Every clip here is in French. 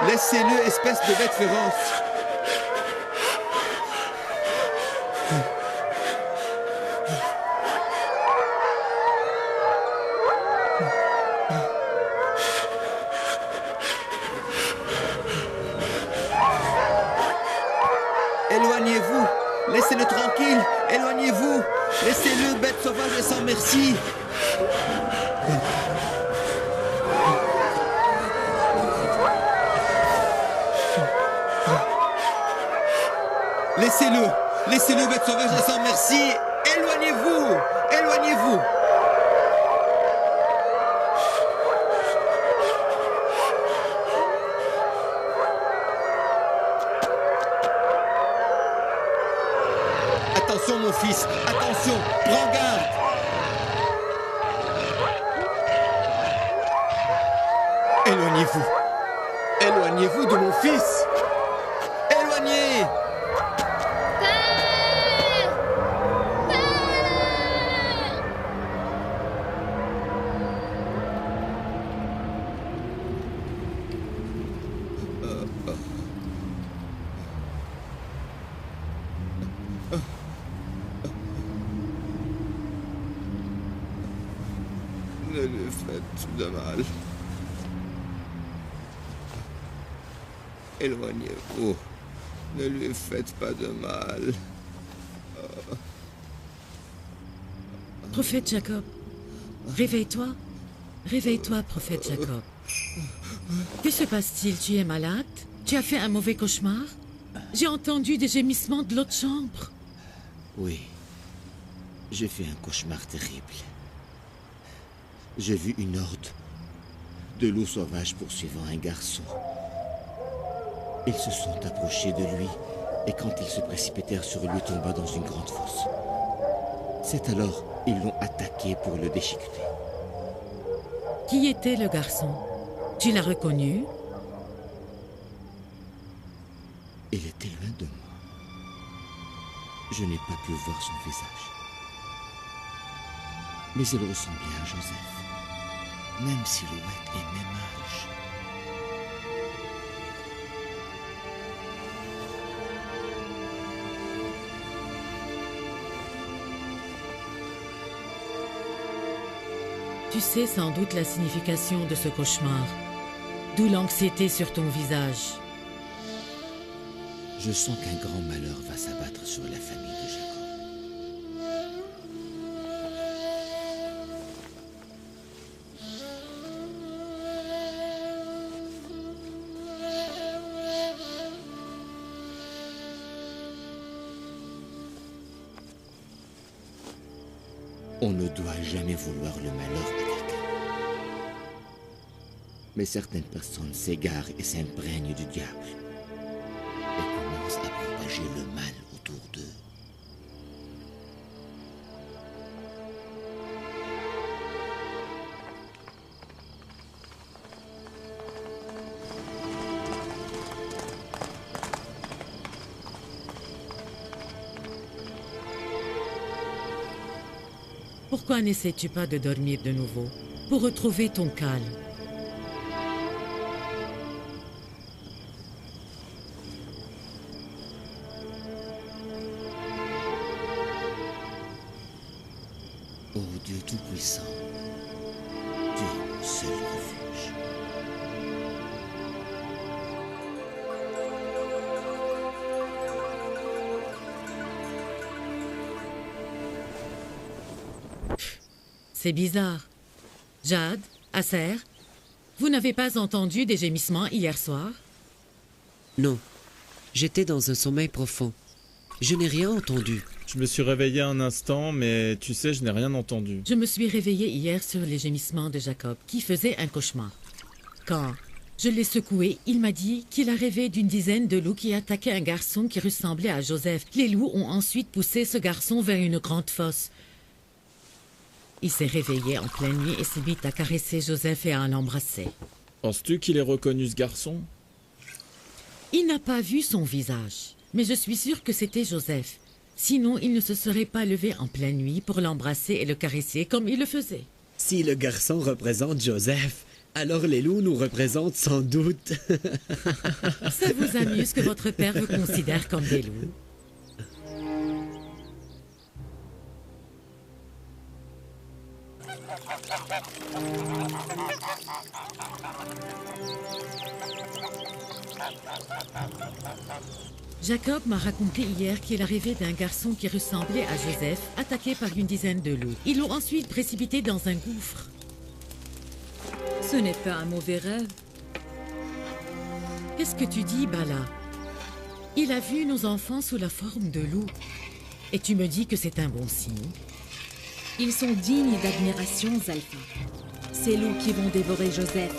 Laissez-le, espèce de bête féroce. Éloignez-vous. Laissez-le tranquille. Éloignez-vous. Laissez-le, bête sauvage et sans merci. Laissez-le. Laissez-le, bête sauvage et sans merci. Éloignez-vous. Éloignez-vous. Attention, mon fils. Attention. Prends garde. Éloignez-vous. Éloignez-vous de mon fils. Éloignez. Ne lui faites de mal. Éloignez-vous. Ne lui faites pas de mal. Prophète Jacob, réveille-toi. Réveille-toi, prophète Jacob. Que se passe-t-il? Tu es malade? Tu as fait un mauvais cauchemar? J'ai entendu des gémissements de l'autre chambre. Oui. J'ai fait un cauchemar terrible. J'ai vu une horde de loups sauvages poursuivant un garçon. Ils se sont approchés de lui et quand ils se précipitèrent sur lui, tomba dans une grande fosse. C'est alors ils l'ont attaqué pour le déchiqueter. Qui était le garçon? Tu l'as reconnu? Il était loin de moi. Je n'ai pas pu voir son visage. Mais il ressemblait à Joseph. Même silhouette et même âge. Tu sais sans doute la signification de ce cauchemar. D'où l'anxiété sur ton visage. Je sens qu'un grand malheur va s'abattre sur la famille de Jacob. On ne doit jamais vouloir le malheur à quelqu'un. Mais certaines personnes s'égarent et s'imprègnent du diable et commencent à propager le mal autour d'eux. Pourquoi n'essaies-tu pas de dormir de nouveau, pour retrouver ton calme? Ô Dieu Tout-Puissant, tu es mon seul refuge. C'est bizarre. Jade, Aser, vous n'avez pas entendu des gémissements hier soir? Non, j'étais dans un sommeil profond. Je n'ai rien entendu. Je me suis réveillé un instant, mais tu sais, je n'ai rien entendu. Je me suis réveillée hier sur les gémissements de Jacob, qui faisait un cauchemar. Quand je l'ai secoué, il m'a dit qu'il a rêvé d'une dizaine de loups qui attaquaient un garçon qui ressemblait à Joseph. Les loups ont ensuite poussé ce garçon vers une grande fosse. Il s'est réveillé en pleine nuit et s'est mis à caresser Joseph et à l'embrasser. Penses-tu qu'il ait reconnu ce garçon? Il n'a pas vu son visage, mais je suis sûre que c'était Joseph. Sinon, il ne se serait pas levé en pleine nuit pour l'embrasser et le caresser comme il le faisait. Si le garçon représente Joseph, alors les loups nous représentent sans doute. Ça vous amuse que votre père vous considère comme des loups? Jacob m'a raconté hier qu'il a rêvé d'un garçon qui ressemblait à Joseph, attaqué par une dizaine de loups. Ils l'ont ensuite précipité dans un gouffre. Ce n'est pas un mauvais rêve. Qu'est-ce que tu dis, Bala? Il a vu nos enfants sous la forme de loups. Et tu me dis que c'est un bon signe? Ils sont dignes d'admiration, Zalpha. Ces loups qui vont dévorer Joseph.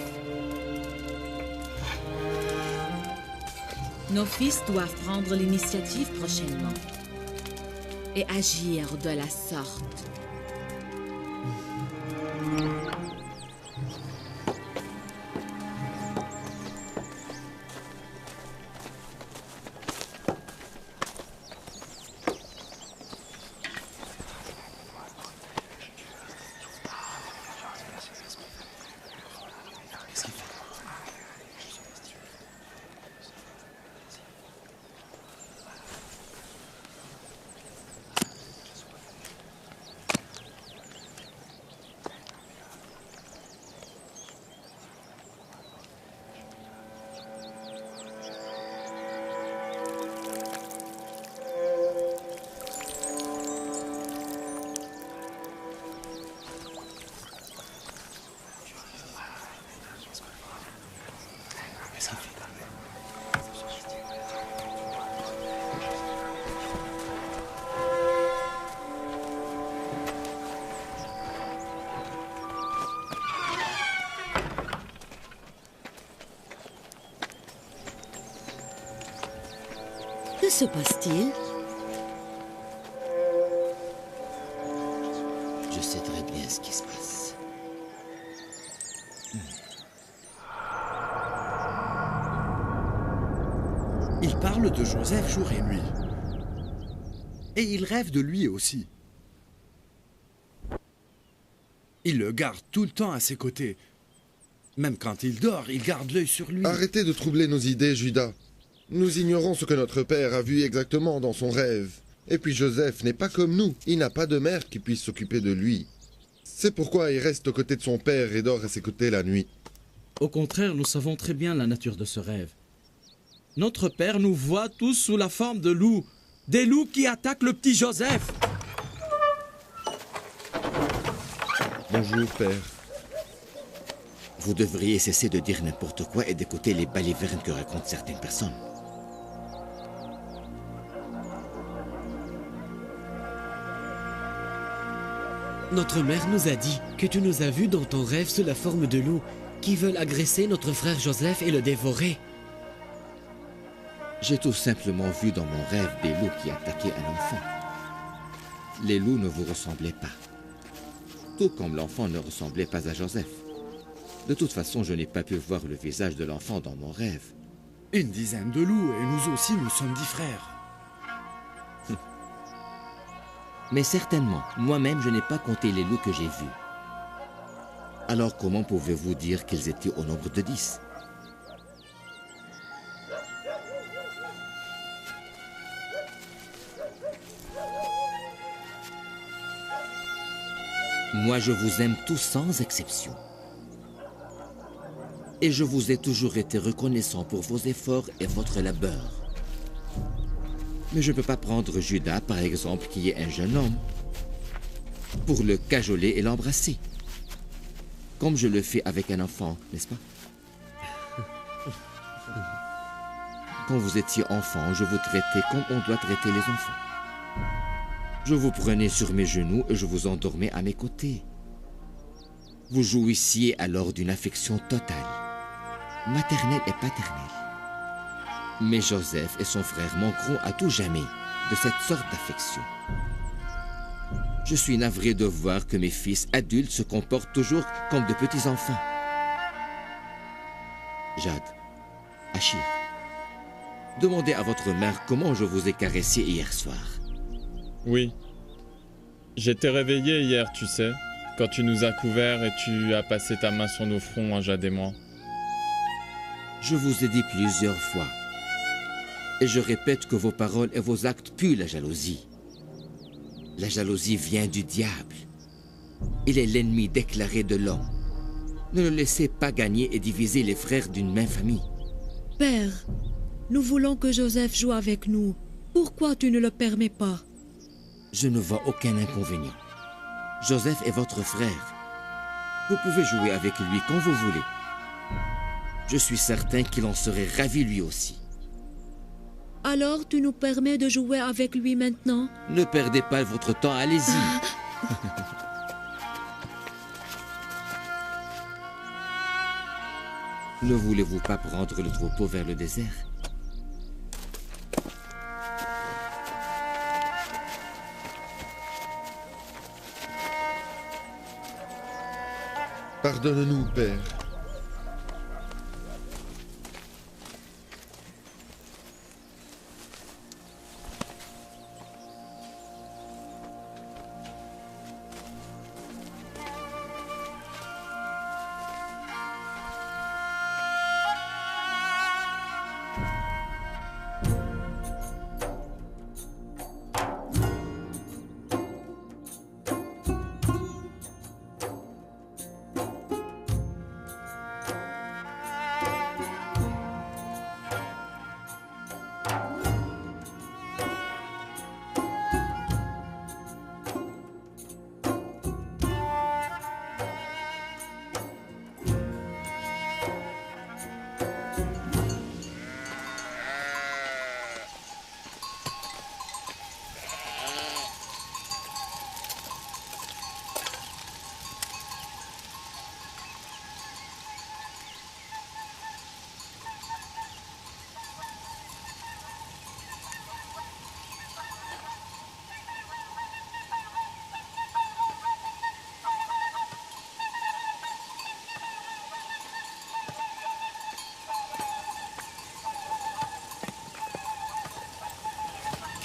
Nos fils doivent prendre l'initiative prochainement et agir de la sorte. Que se passe-t-il? Je sais très bien ce qui se passe. Il parle de Joseph jour et nuit. Et il rêve de lui aussi. Il le garde tout le temps à ses côtés. Même quand il dort, il garde l'œil sur lui. Arrêtez de troubler nos idées, Judas. Nous ignorons ce que notre père a vu exactement dans son rêve. Et puis Joseph n'est pas comme nous. Il n'a pas de mère qui puisse s'occuper de lui. C'est pourquoi il reste aux côtés de son père et dort à ses côtés la nuit. Au contraire, nous savons très bien la nature de ce rêve. Notre père nous voit tous sous la forme de loups. Des loups qui attaquent le petit Joseph. Bonjour, père. Vous devriez cesser de dire n'importe quoi et d'écouter les balivernes que racontent certaines personnes. Notre mère nous a dit que tu nous as vus dans ton rêve sous la forme de loups qui veulent agresser notre frère Joseph et le dévorer. J'ai tout simplement vu dans mon rêve des loups qui attaquaient un enfant. Les loups ne vous ressemblaient pas. Tout comme l'enfant ne ressemblait pas à Joseph. De toute façon, je n'ai pas pu voir le visage de l'enfant dans mon rêve. Une dizaine de loups et nous aussi nous sommes 10 frères. Mais certainement, moi-même, je n'ai pas compté les loups que j'ai vus. Alors comment pouvez-vous dire qu'ils étaient au nombre de 10? Moi, je vous aime tous sans exception. Et je vous ai toujours été reconnaissant pour vos efforts et votre labeur. Mais je ne peux pas prendre Judas, par exemple, qui est un jeune homme, pour le cajoler et l'embrasser. Comme je le fais avec un enfant, n'est-ce pas? Quand vous étiez enfant, je vous traitais comme on doit traiter les enfants. Je vous prenais sur mes genoux et je vous endormais à mes côtés. Vous jouissiez alors d'une affection totale, maternelle et paternelle. Mais Joseph et son frère manqueront à tout jamais de cette sorte d'affection. Je suis navré de voir que mes fils adultes se comportent toujours comme de petits enfants. Jade, Achir, demandez à votre mère comment je vous ai caressé hier soir. Oui. J'étais réveillé hier, tu sais, quand tu nous as couverts et tu as passé ta main sur nos fronts, Anjad et moi. Je vous ai dit plusieurs fois, et je répète que vos paroles et vos actes puent la jalousie. La jalousie vient du diable. Il est l'ennemi déclaré de l'homme. Ne le laissez pas gagner et diviser les frères d'une même famille. Père, nous voulons que Joseph joue avec nous. Pourquoi tu ne le permets pas? Je ne vois aucun inconvénient. Joseph est votre frère. Vous pouvez jouer avec lui quand vous voulez. Je suis certain qu'il en serait ravi lui aussi. Alors tu nous permets de jouer avec lui maintenant? Ne perdez pas votre temps, allez-y. Ne voulez-vous pas prendre le troupeau vers le désert? Pardonne-nous, Père.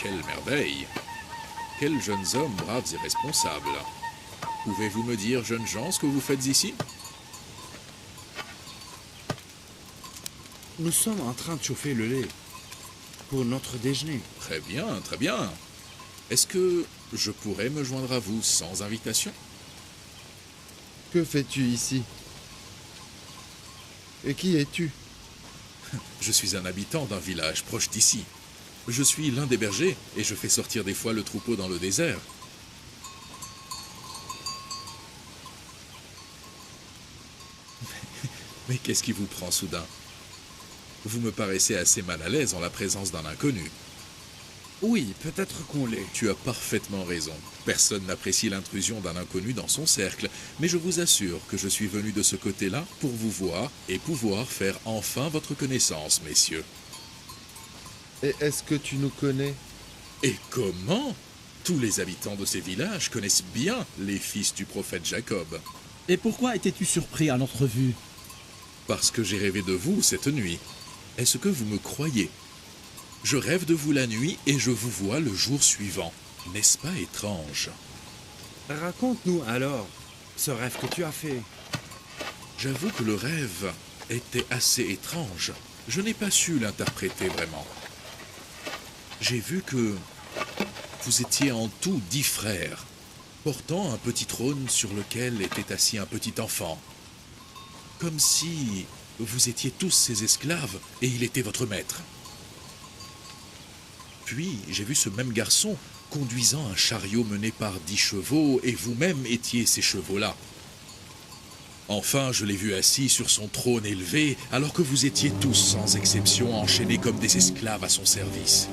Quelle merveille! Quels jeunes hommes braves et responsables! Pouvez-vous me dire, jeunes gens, ce que vous faites ici? Nous sommes en train de chauffer le lait pour notre déjeuner. Très bien, très bien. Est-ce que je pourrais me joindre à vous sans invitation? Que fais-tu ici? Et qui es-tu? Je suis un habitant d'un village proche d'ici. Je suis l'un des bergers et je fais sortir des fois le troupeau dans le désert. Mais qu'est-ce qui vous prend soudain? Vous me paraissez assez mal à l'aise en la présence d'un inconnu. Oui, peut-être qu'on l'est. Tu as parfaitement raison. Personne n'apprécie l'intrusion d'un inconnu dans son cercle. Mais je vous assure que je suis venu de ce côté-là pour vous voir et pouvoir faire enfin votre connaissance, messieurs. Et est-ce que tu nous connais? Et comment? Tous les habitants de ces villages connaissent bien les fils du prophète Jacob. Et pourquoi étais-tu surpris à notre vue? Parce que j'ai rêvé de vous cette nuit. Est-ce que vous me croyez? Je rêve de vous la nuit et je vous vois le jour suivant. N'est-ce pas étrange? Raconte-nous alors ce rêve que tu as fait. J'avoue que le rêve était assez étrange. Je n'ai pas su l'interpréter vraiment. J'ai vu que vous étiez en tout 10 frères, portant un petit trône sur lequel était assis un petit enfant. Comme si vous étiez tous ses esclaves et il était votre maître. Puis j'ai vu ce même garçon conduisant un chariot mené par 10 chevaux et vous-même étiez ces chevaux-là. Enfin, je l'ai vu assis sur son trône élevé alors que vous étiez tous sans exception enchaînés comme des esclaves à son service.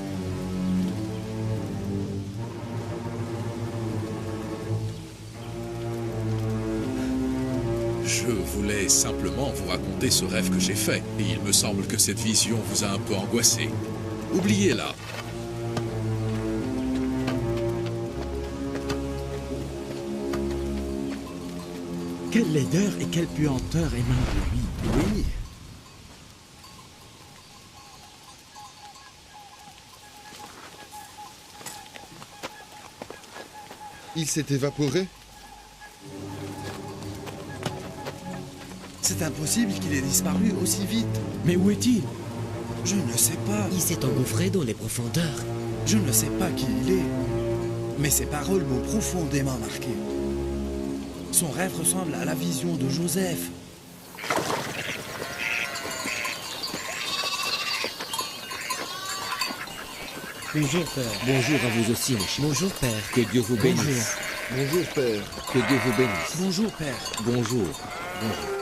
Je voulais simplement vous raconter ce rêve que j'ai fait, et il me semble que cette vision vous a un peu angoissé. Oubliez-la. Quelle laideur et quelle puanteur émanent de lui. Oui. Il s'est évaporé? C'est impossible qu'il ait disparu aussi vite. Mais où est-il? Je ne sais pas. Il s'est engouffré dans les profondeurs. Je ne sais pas qui il est. Mais ses paroles m'ont profondément marqué. Son rêve ressemble à la vision de Joseph. Bonjour, Père. Bonjour à vous aussi, mon cher. Bonjour, Père. Que Dieu vous bénisse. Bonjour, Père. Que Dieu vous bénisse. Bonjour, Père. Bonjour. Bonjour.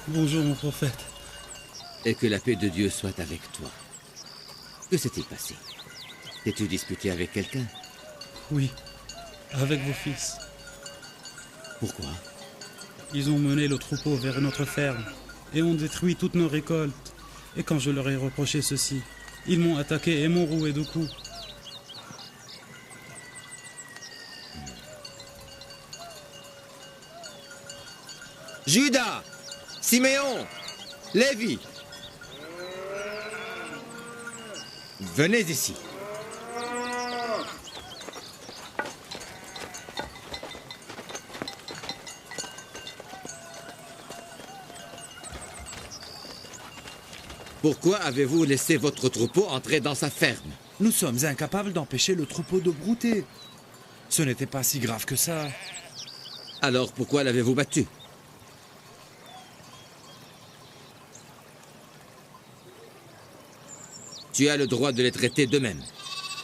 Bonjour, mon prophète. Et que la paix de Dieu soit avec toi. Que s'est-il passé? T'es-tu disputé avec quelqu'un? Oui, avec vos fils. Pourquoi? Ils ont mené le troupeau vers notre ferme et ont détruit toutes nos récoltes. Et quand je leur ai reproché ceci, ils m'ont attaqué et m'ont roué de coups. Judas, Siméon, Lévi, venez ici. Pourquoi avez-vous laissé votre troupeau entrer dans sa ferme? Nous sommes incapables d'empêcher le troupeau de brouter. Ce n'était pas si grave que ça. Alors pourquoi l'avez-vous battu? Tu as le droit de les traiter de même.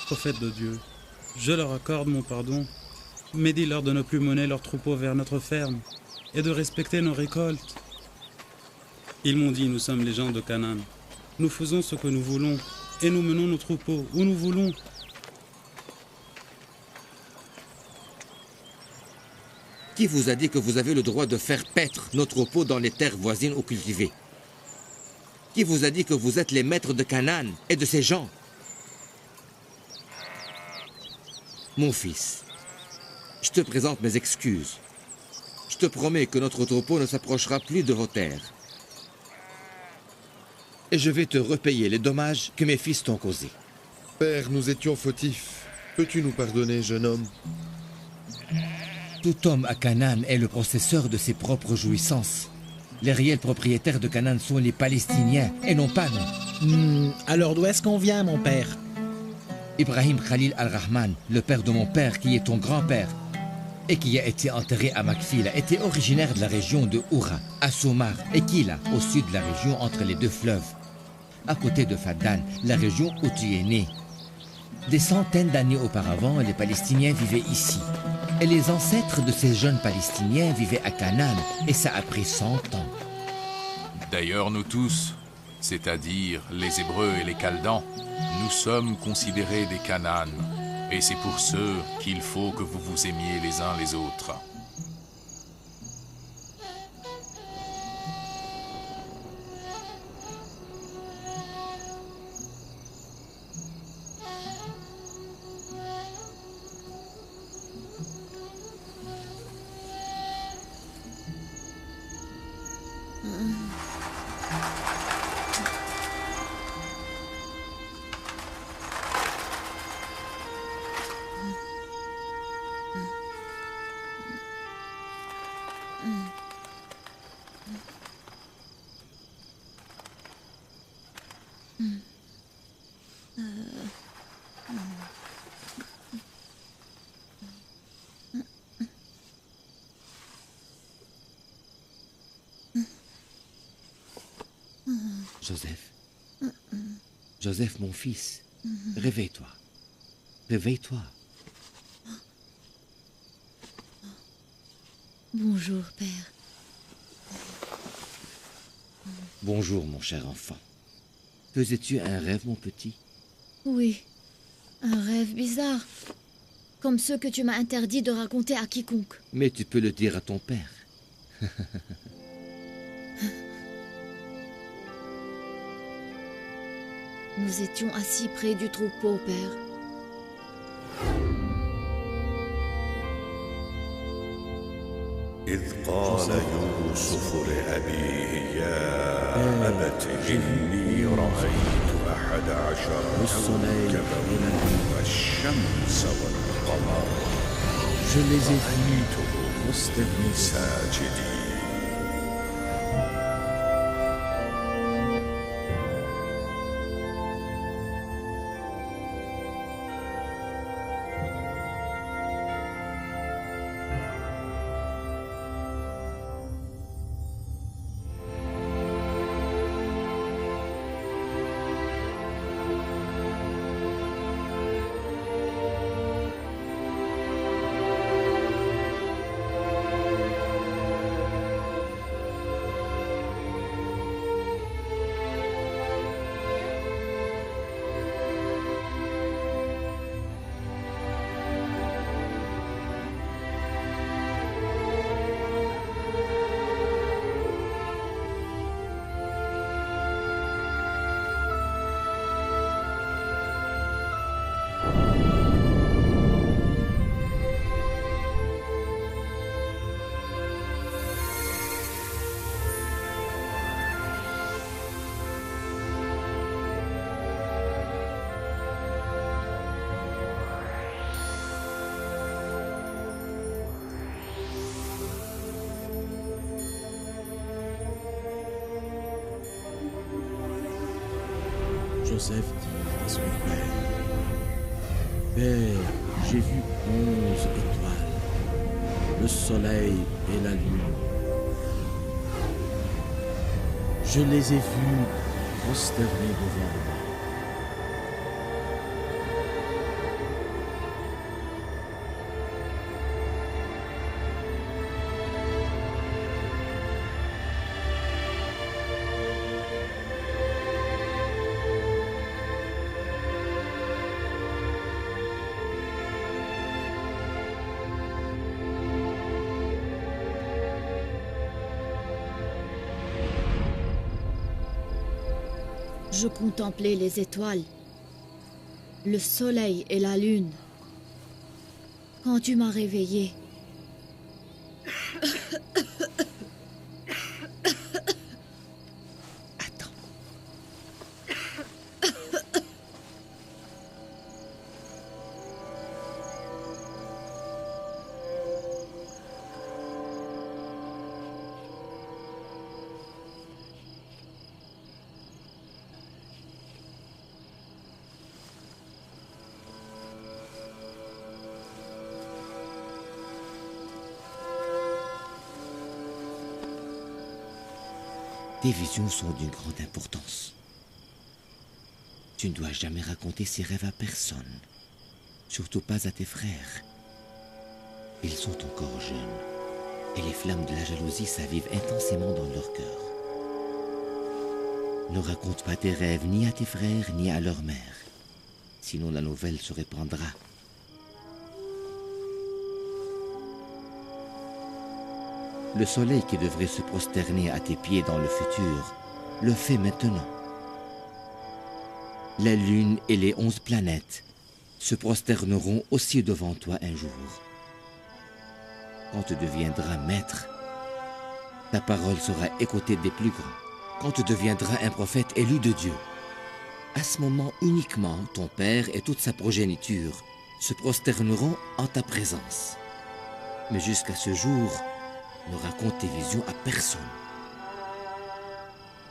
Prophète de Dieu, je leur accorde mon pardon, mais dis-leur de ne plus mener leur troupeau vers notre ferme et de respecter nos récoltes. Ils m'ont dit, nous sommes les gens de Canaan. Nous faisons ce que nous voulons et nous menons nos troupeaux où nous voulons. Qui vous a dit que vous avez le droit de faire paître nos troupeaux dans les terres voisines ou cultivées? Qui vous a dit que vous êtes les maîtres de Canaan et de ses gens? Mon fils, je te présente mes excuses. Je te promets que notre troupeau ne s'approchera plus de vos terres. Et je vais te repayer les dommages que mes fils t'ont causés. Père, nous étions fautifs. Peux-tu nous pardonner, jeune homme? Tout homme à Canaan est le possesseur de ses propres jouissances. Les réels propriétaires de Canaan sont les Palestiniens et non pas nous. Alors d'où est-ce qu'on vient, mon père? Ibrahim Khalil al-Rahman, le père de mon père qui est ton grand-père et qui a été enterré à Makfila, était originaire de la région de Oura, à Soumar et Kila, au sud de la région entre les deux fleuves, à côté de Faddan, la région où tu es né. Des centaines d'années auparavant, les Palestiniens vivaient ici. Et les ancêtres de ces jeunes Palestiniens vivaient à Canaan, et ça a pris 100 ans. D'ailleurs, nous tous, c'est-à-dire les Hébreux et les Chaldans, nous sommes considérés des Canaan, et c'est pour ceux qu'il faut que vous vous aimiez les uns les autres. Joseph. Joseph, mon fils, réveille-toi. Réveille-toi. Bonjour, Père. Bonjour, mon cher enfant. Faisais-tu un rêve, mon petit? Oui, un rêve bizarre. Comme ceux que tu m'as interdit de raconter à quiconque. Mais tu peux le dire à ton père. Nous étions assis près du troupeau, Père. إذ قال سفر أبيه يا أبت إني رأيت 11 كوكبا والشمس والقمر رأيتهم ساجدين. Joseph dit à son père, « Père, j'ai vu 11 étoiles, le soleil et la lune. Je les ai vus prosternés devant moi. Je contemplais les étoiles, le soleil et la lune. Quand tu m'as réveillé, Tes visions sont d'une grande importance. Tu ne dois jamais raconter ces rêves à personne, surtout pas à tes frères. Ils sont encore jeunes, et les flammes de la jalousie s'avivent intensément dans leur cœur. Ne raconte pas tes rêves ni à tes frères ni à leur mère, sinon la nouvelle se répandra. Le soleil qui devrait se prosterner à tes pieds dans le futur, le fait maintenant. La lune et les 11 planètes se prosterneront aussi devant toi un jour. Quand tu deviendras maître, ta parole sera écoutée des plus grands. Quand tu deviendras un prophète élu de Dieu, à ce moment uniquement ton père et toute sa progéniture se prosterneront en ta présence. Mais jusqu'à ce jour, ne raconte tes visions à personne,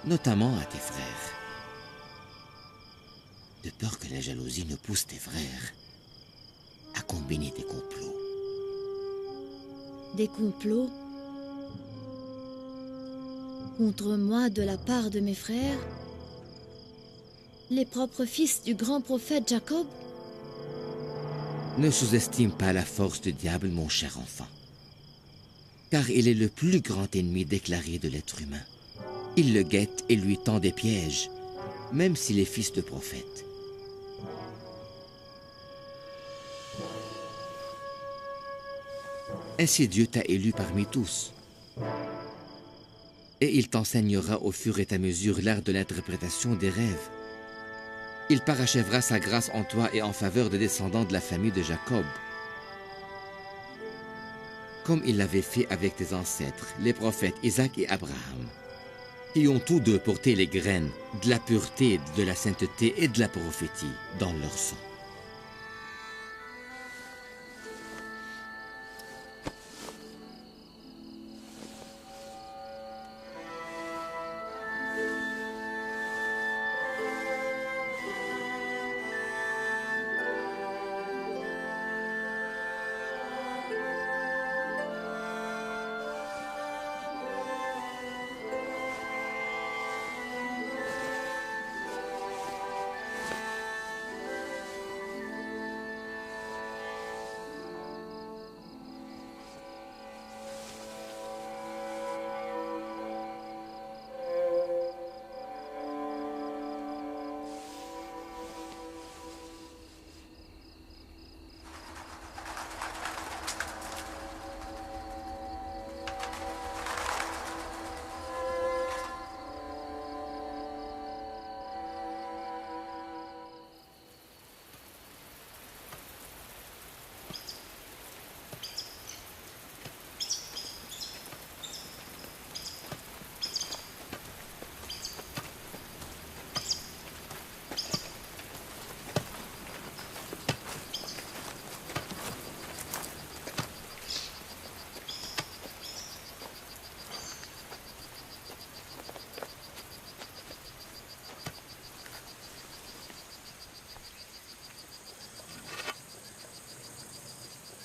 notamment à tes frères, de peur que la jalousie ne pousse tes frères à combiner des complots. des complots contre moi de la part de mes frères, les propres fils du grand prophète Jacob? Ne sous-estime pas la force du diable, mon cher enfant. Car il est le plus grand ennemi déclaré de l'être humain. Il le guette et lui tend des pièges, même s'il est fils de prophète. Ainsi Dieu t'a élu parmi tous. Et il t'enseignera au fur et à mesure l'art de l'interprétation des rêves. Il parachèvera sa grâce en toi et en faveur des descendants de la famille de Jacob. comme il l'avait fait avec tes ancêtres, les prophètes Isaac et Abraham, qui ont tous deux porté les graines de la pureté, de la sainteté et de la prophétie dans leur sang.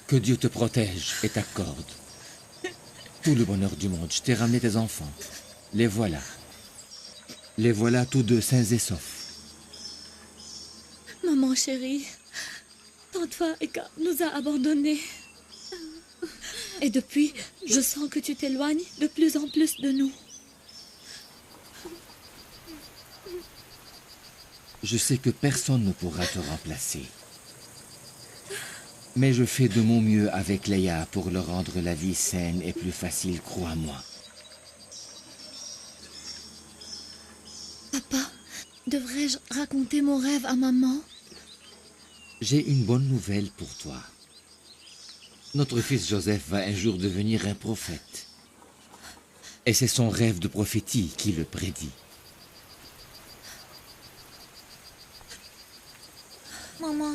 Que Dieu te protège et t'accorde tout le bonheur du monde. Je t'ai ramené tes enfants. Les voilà. Les voilà tous deux sains et saufs. Maman chérie, Tante Faïka nous a abandonnés. Et depuis, je sens que tu t'éloignes de plus en plus de nous. Je sais que personne ne pourra te remplacer. Mais je fais de mon mieux avec Leia pour leur rendre la vie saine et plus facile, crois-moi. Papa, devrais-je raconter mon rêve à maman? J'ai une bonne nouvelle pour toi. Notre fils Joseph va un jour devenir un prophète. Et c'est son rêve de prophétie qui le prédit. Maman,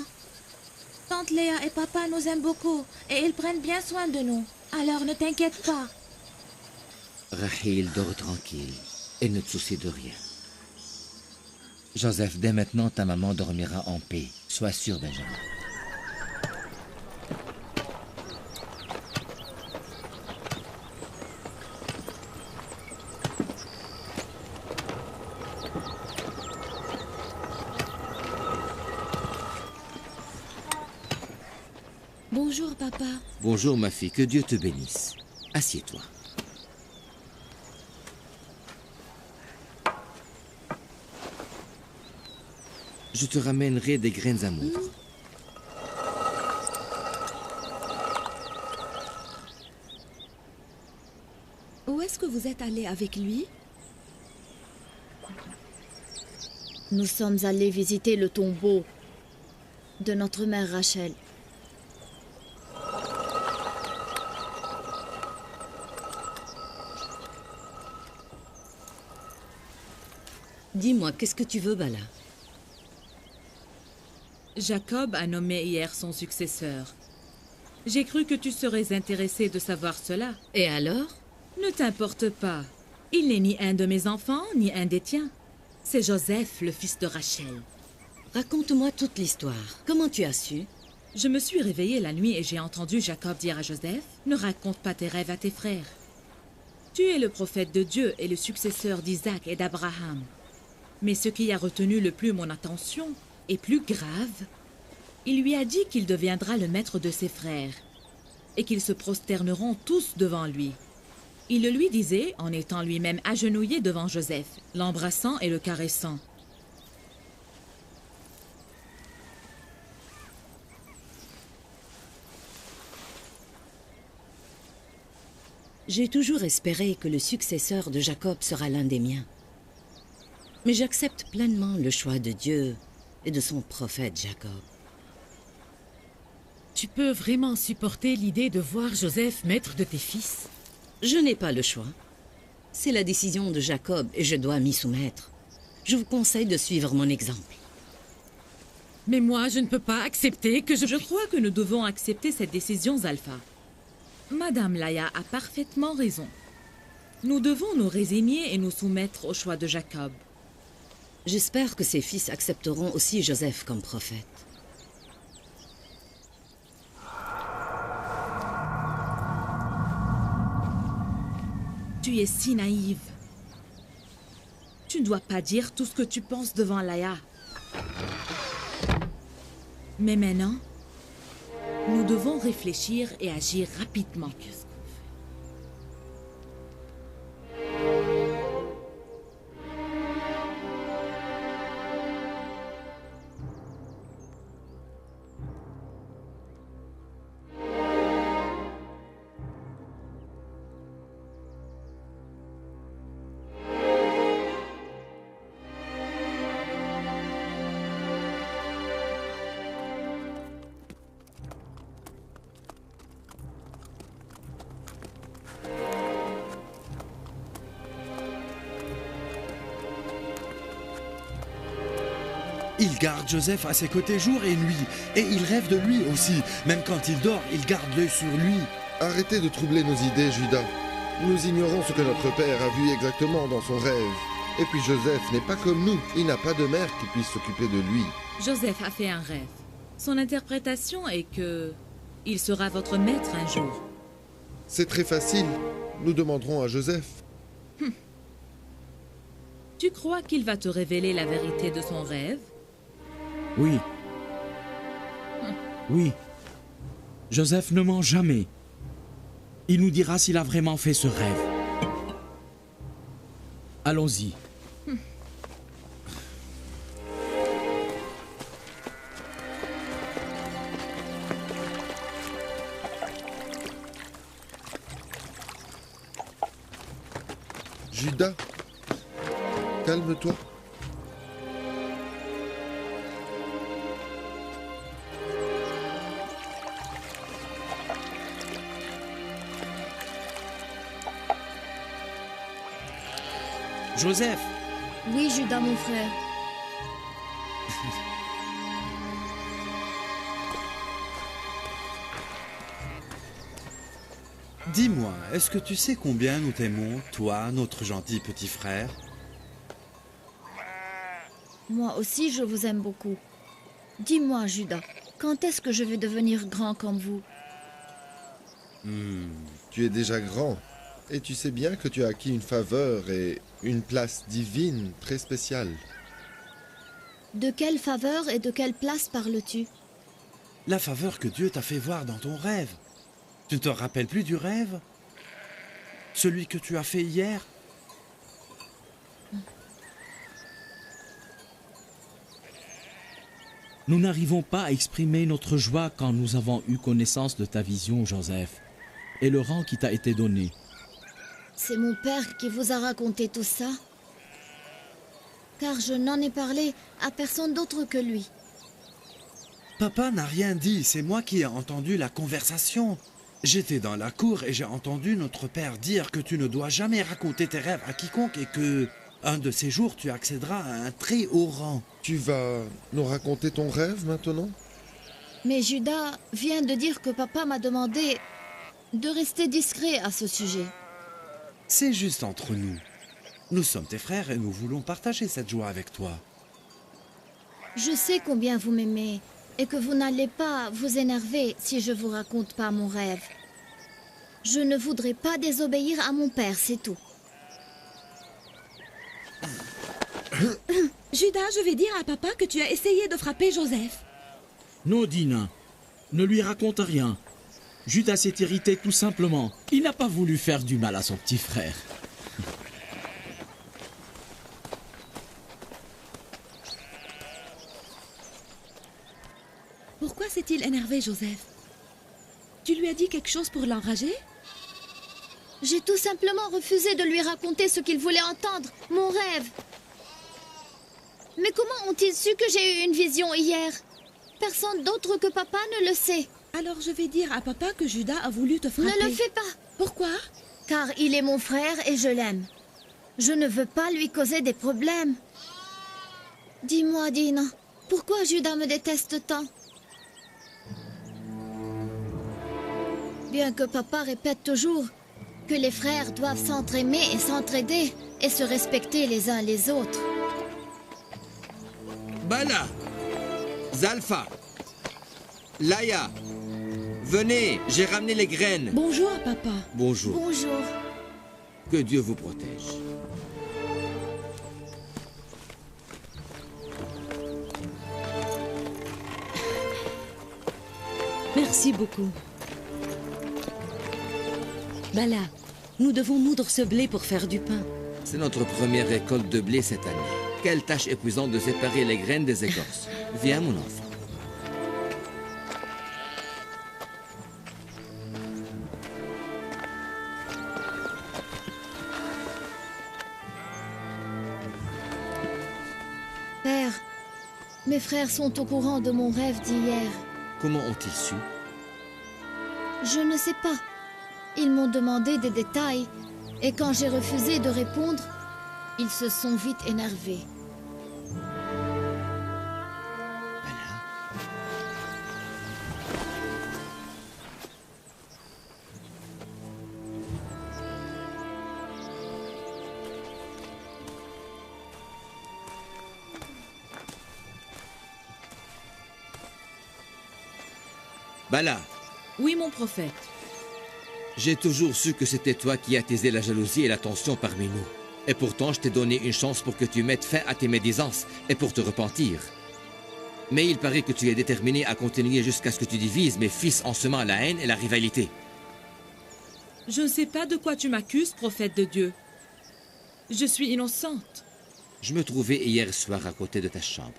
Tante Léa et papa nous aiment beaucoup et ils prennent bien soin de nous. Alors ne t'inquiète pas. Rahil dort tranquille et ne te soucie de rien. Joseph, dès maintenant, ta maman dormira en paix. Sois sûr, Benjamin. Bonjour, papa. Bonjour, ma fille. Que Dieu te bénisse. Assieds-toi. Je te ramènerai des graines d'amour. Où est-ce que vous êtes allé avec lui? Nous sommes allés visiter le tombeau de notre mère Rachel. Dis-moi, qu'est-ce que tu veux, Bala? Jacob a nommé hier son successeur. J'ai cru que tu serais intéressé de savoir cela. Et alors? Ne t'importe pas. Il n'est ni un de mes enfants, ni un des tiens. C'est Joseph, le fils de Rachel. Raconte-moi toute l'histoire. Comment tu as su? Je me suis réveillée la nuit et j'ai entendu Jacob dire à Joseph, « Ne raconte pas tes rêves à tes frères. Tu es le prophète de Dieu et le successeur d'Isaac et d'Abraham. Mais ce qui a retenu le plus mon attention est plus grave. Il lui a dit qu'il deviendra le maître de ses frères et qu'ils se prosterneront tous devant lui. Il le lui disait en étant lui-même agenouillé devant Joseph, l'embrassant et le caressant. J'ai toujours espéré que le successeur de Jacob sera l'un des miens. Mais j'accepte pleinement le choix de Dieu et de son prophète Jacob. Tu peux vraiment supporter l'idée de voir Joseph maître de tes fils? Je n'ai pas le choix. C'est la décision de Jacob et je dois m'y soumettre. Je vous conseille de suivre mon exemple. Mais moi, je ne peux pas accepter que Je crois que nous devons accepter cette décision, Zalpha. Madame Laïa a parfaitement raison. Nous devons nous résigner et nous soumettre au choix de Jacob. J'espère que ses fils accepteront aussi Joseph comme prophète. Tu es si naïve. Tu ne dois pas dire tout ce que tu penses devant Laïa. Mais maintenant, nous devons réfléchir et agir rapidement. Il garde Joseph à ses côtés jour et nuit, et il rêve de lui aussi. Même quand il dort, il garde l'œil sur lui. Arrêtez de troubler nos idées, Judas. Nous ignorons ce que notre père a vu exactement dans son rêve. Et puis Joseph n'est pas comme nous. Il n'a pas de mère qui puisse s'occuper de lui. Joseph a fait un rêve. Son interprétation est que il sera votre maître un jour. C'est très facile. Nous demanderons à Joseph. Tu crois qu'il va te révéler la vérité de son rêve? Oui. Oui. Joseph ne ment jamais. Il nous dira s'il a vraiment fait ce rêve. Allons-y. Judas, calme-toi. Joseph. Oui, Judas, mon frère. Dis-moi, est-ce que tu sais combien nous t'aimons, toi, notre gentil petit frère? Moi aussi, je vous aime beaucoup. Dis-moi, Judas, quand est-ce que je vais devenir grand comme vous? Tu es déjà grand. Et tu sais bien que tu as acquis une faveur et une place divine très spéciale. De quelle faveur et de quelle place parles-tu? La faveur que Dieu t'a fait voir dans ton rêve. Tu ne te rappelles plus du rêve? Celui que tu as fait hier? Nous n'arrivons pas à exprimer notre joie quand nous avons eu connaissance de ta vision, Joseph, et le rang qui t'a été donné. C'est mon père qui vous a raconté tout ça? Car je n'en ai parlé à personne d'autre que lui. Papa n'a rien dit, c'est moi qui ai entendu la conversation. J'étais dans la cour et j'ai entendu notre père dire que tu ne dois jamais raconter tes rêves à quiconque et que, un de ces jours, tu accéderas à un très haut rang. Tu vas nous raconter ton rêve maintenant? Mais Judas vient de dire que papa m'a demandé de rester discret à ce sujet. C'est juste entre nous. Nous sommes tes frères et nous voulons partager cette joie avec toi. Je sais combien vous m'aimez et que vous n'allez pas vous énerver si je vous raconte pas mon rêve. Je ne voudrais pas désobéir à mon père, c'est tout. Judas, je vais dire à papa que tu as essayé de frapper Joseph. Non, Dina, ne lui raconte rien. Judas s'est irrité tout simplement. Il n'a pas voulu faire du mal à son petit frère. Pourquoi s'est-il énervé, Joseph? Tu lui as dit quelque chose pour l'enrager? J'ai tout simplement refusé de lui raconter ce qu'il voulait entendre, mon rêve. Mais comment ont-ils su que j'ai eu une vision hier? Personne d'autre que papa ne le sait. Alors je vais dire à papa que Judas a voulu te frapper. Ne le fais pas. Pourquoi? Car il est mon frère et je l'aime. Je ne veux pas lui causer des problèmes. Dis-moi, Dina, pourquoi Judas me déteste tant? Bien que papa répète toujours que les frères doivent s'entraimer et s'entraider et se respecter les uns les autres. Bala, Zalfa, Laïa, venez, j'ai ramené les graines. Bonjour, papa. Bonjour. Bonjour. Que Dieu vous protège. Merci beaucoup. Bala, nous devons moudre ce blé pour faire du pain. C'est notre première récolte de blé cette année. Quelle tâche épuisante de séparer les graines des écorces. Viens, mon enfant. Père, mes frères sont au courant de mon rêve d'hier. Comment ont-ils su? Je ne sais pas. Ils m'ont demandé des détails et quand j'ai refusé de répondre, ils se sont vite énervés. Bala, Oui, mon prophète. j'ai toujours su que c'était toi qui attisais la jalousie et la tension parmi nous. Et pourtant, je t'ai donné une chance pour que tu mettes fin à tes médisances et pour te repentir. Mais il paraît que tu es déterminé à continuer jusqu'à ce que tu divises mes fils en semant la haine et la rivalité. Je ne sais pas de quoi tu m'accuses, prophète de Dieu. Je suis innocente. Je me trouvais hier soir à côté de ta chambre,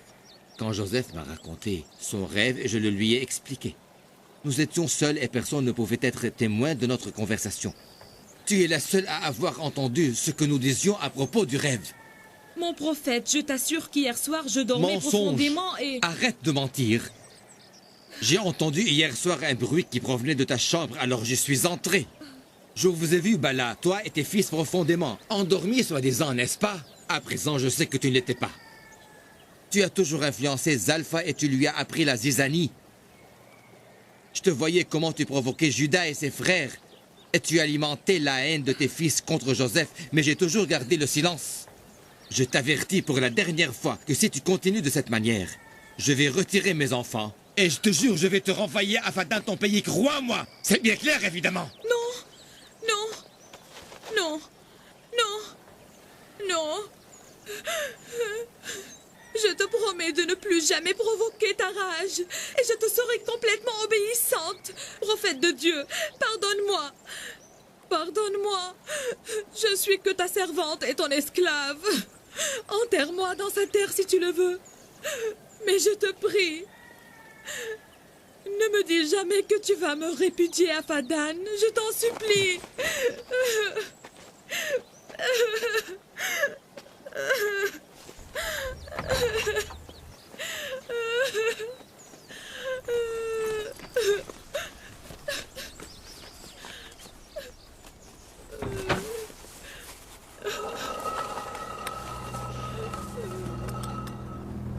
quand Joseph m'a raconté son rêve et je le lui ai expliqué. Nous étions seuls et personne ne pouvait être témoin de notre conversation. Tu es la seule à avoir entendu ce que nous disions à propos du rêve. Mon prophète, je t'assure qu'hier soir, je dormais Mensonge. profondément et... Arrête de mentir. J'ai entendu hier soir un bruit qui provenait de ta chambre, alors je suis entré. Je vous ai vu, Bala, toi et tes fils profondément, endormis soi-disant, n'est-ce pas? À présent, je sais que tu ne l'étais pas. Tu as toujours influencé Zalfa et tu lui as appris la zizanie. Je te voyais comment tu provoquais Judas et ses frères. Et tu alimentais la haine de tes fils contre Joseph, mais j'ai toujours gardé le silence. Je t'avertis pour la dernière fois que si tu continues de cette manière, je vais retirer mes enfants. Et je te jure, je vais te renvoyer à Fadin, ton pays, crois-moi. C'est bien clair, évidemment. Non, non, non, non, non. Je te promets de ne plus jamais provoquer ta rage. Et je te serai complètement obéissante. Prophète de Dieu, pardonne-moi. Pardonne-moi. Je suis que ta servante et ton esclave. Enterre-moi dans sa terre si tu le veux. Mais je te prie, ne me dis jamais que tu vas me répudier à Fadan. Je t'en supplie.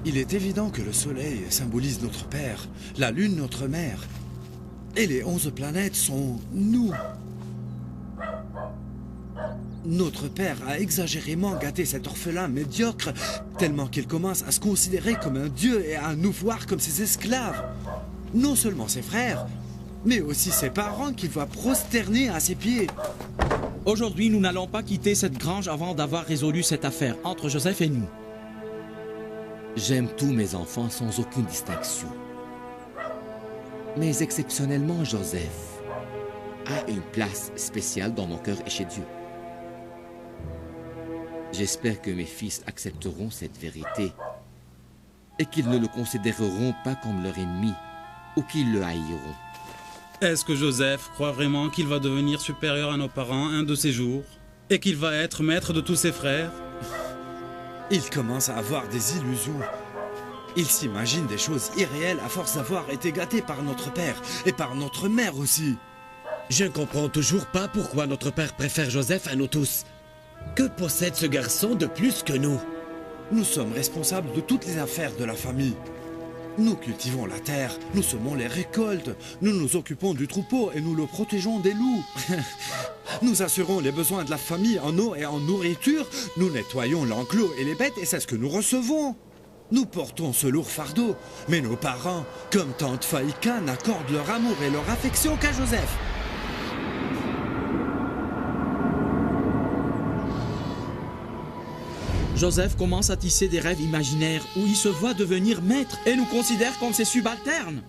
Il est évident que le soleil symbolise notre père, la lune notre mère, et les 11 planètes sont nous. Notre père a exagérément gâté cet orphelin médiocre, tellement qu'il commence à se considérer comme un dieu et à nous voir comme ses esclaves. Non seulement ses frères, mais aussi ses parents qu'il va prosterner à ses pieds. Aujourd'hui, nous n'allons pas quitter cette grange avant d'avoir résolu cette affaire entre Joseph et nous. J'aime tous mes enfants sans aucune distinction. Mais exceptionnellement, Joseph a une place spéciale dans mon cœur et chez Dieu. J'espère que mes fils accepteront cette vérité et qu'ils ne le considéreront pas comme leur ennemi ou qu'ils le haïront. Est-ce que Joseph croit vraiment qu'il va devenir supérieur à nos parents un de ces jours et qu'il va être maître de tous ses frères? Il commence à avoir des illusions. Il s'imagine des choses irréelles à force d'avoir été gâté par notre père et par notre mère aussi. Je ne comprends toujours pas pourquoi notre père préfère Joseph à nous tous. Que possède ce garçon de plus que nous? Nous sommes responsables de toutes les affaires de la famille. Nous cultivons la terre, nous semons les récoltes, nous nous occupons du troupeau et nous le protégeons des loups. Nous assurons les besoins de la famille en eau et en nourriture, nous nettoyons l'enclos et les bêtes et c'est ce que nous recevons. Nous portons ce lourd fardeau, mais nos parents, comme tante Faïka, n'accordent leur amour et leur affection qu'à Joseph. Joseph commence à tisser des rêves imaginaires où il se voit devenir maître et nous considère comme ses subalternes.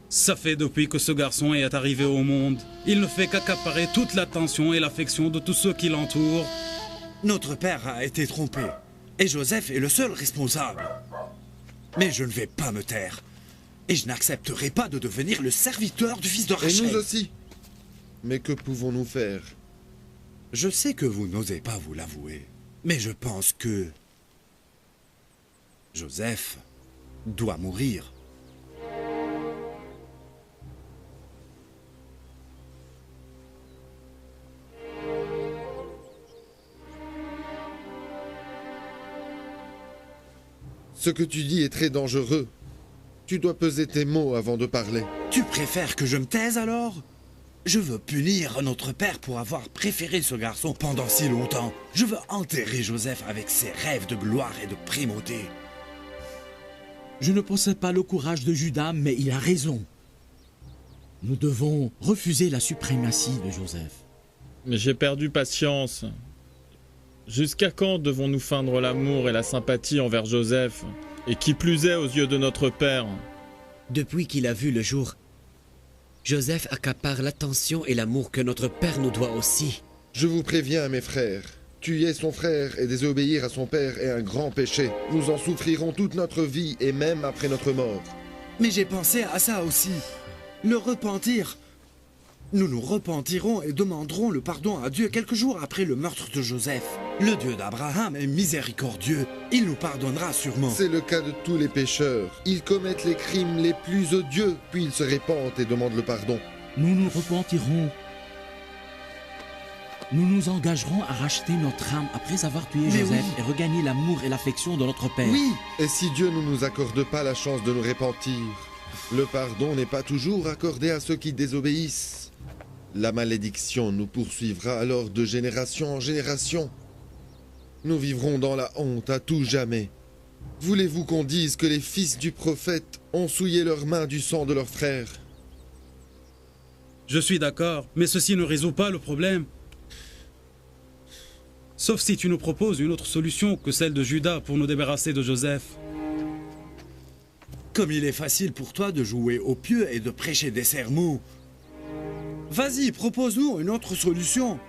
Ça fait depuis que ce garçon est arrivé au monde. Il ne fait qu'accaparer toute l'attention et l'affection de tous ceux qui l'entourent. Notre père a été trompé, et Joseph est le seul responsable. Mais je ne vais pas me taire, et je n'accepterai pas de devenir le serviteur du fils de Rachel. Et nous aussi. Mais que pouvons-nous faire? Je sais que vous n'osez pas vous l'avouer, mais je pense que Joseph doit mourir. Ce que tu dis est très dangereux. Tu dois peser tes mots avant de parler. Tu préfères que je me taise alors? Je veux punir notre père pour avoir préféré ce garçon pendant si longtemps. Je veux enterrer Joseph avec ses rêves de gloire et de primauté. Je ne possède pas le courage de Judas, mais il a raison. Nous devons refuser la suprématie de Joseph. Mais j'ai perdu patience. Jusqu'à quand devons-nous feindre l'amour et la sympathie envers Joseph, et qui plus est aux yeux de notre père? Depuis qu'il a vu le jour, Joseph accapare l'attention et l'amour que notre père nous doit aussi. Je vous préviens, mes frères, tuer son frère et désobéir à son père est un grand péché. Nous en souffrirons toute notre vie et même après notre mort. Mais j'ai pensé à ça aussi. Le repentir. Nous nous repentirons et demanderons le pardon à Dieu quelques jours après le meurtre de Joseph. Le Dieu d'Abraham est miséricordieux. Il nous pardonnera sûrement. C'est le cas de tous les pécheurs. Ils commettent les crimes les plus odieux, puis ils se répandent et demandent le pardon. Nous nous repentirons. Nous nous engagerons à racheter notre âme après avoir tué Joseph et regagner l'amour et l'affection de notre père. Oui. Et si Dieu ne nous accorde pas la chance de nous repentir, le pardon n'est pas toujours accordé à ceux qui désobéissent. La malédiction nous poursuivra alors de génération en génération. Nous vivrons dans la honte à tout jamais. Voulez-vous qu'on dise que les fils du prophète ont souillé leurs mains du sang de leurs frères? Je suis d'accord, mais ceci ne résout pas le problème. Sauf si tu nous proposes une autre solution que celle de Judas pour nous débarrasser de Joseph. Comme il est facile pour toi de jouer au pieu et de prêcher des sermons. Vas-y, propose-nous une autre solution.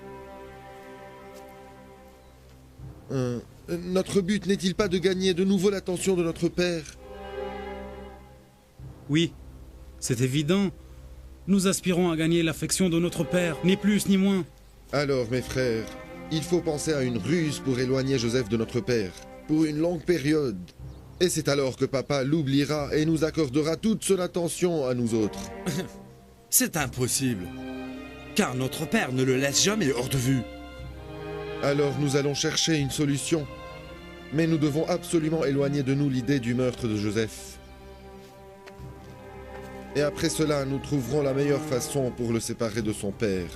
Notre but n'est-il pas de gagner de nouveau l'attention de notre père? Oui, c'est évident. Nous aspirons à gagner l'affection de notre père, ni plus ni moins. Alors, mes frères, il faut penser à une ruse pour éloigner Joseph de notre père, pour une longue période. Et c'est alors que papa l'oubliera et nous accordera toute son attention à nous autres. C'est impossible, car notre père ne le laisse jamais hors de vue. Alors nous allons chercher une solution, mais nous devons absolument éloigner de nous l'idée du meurtre de Joseph. Et après cela, nous trouverons la meilleure façon pour le séparer de son père.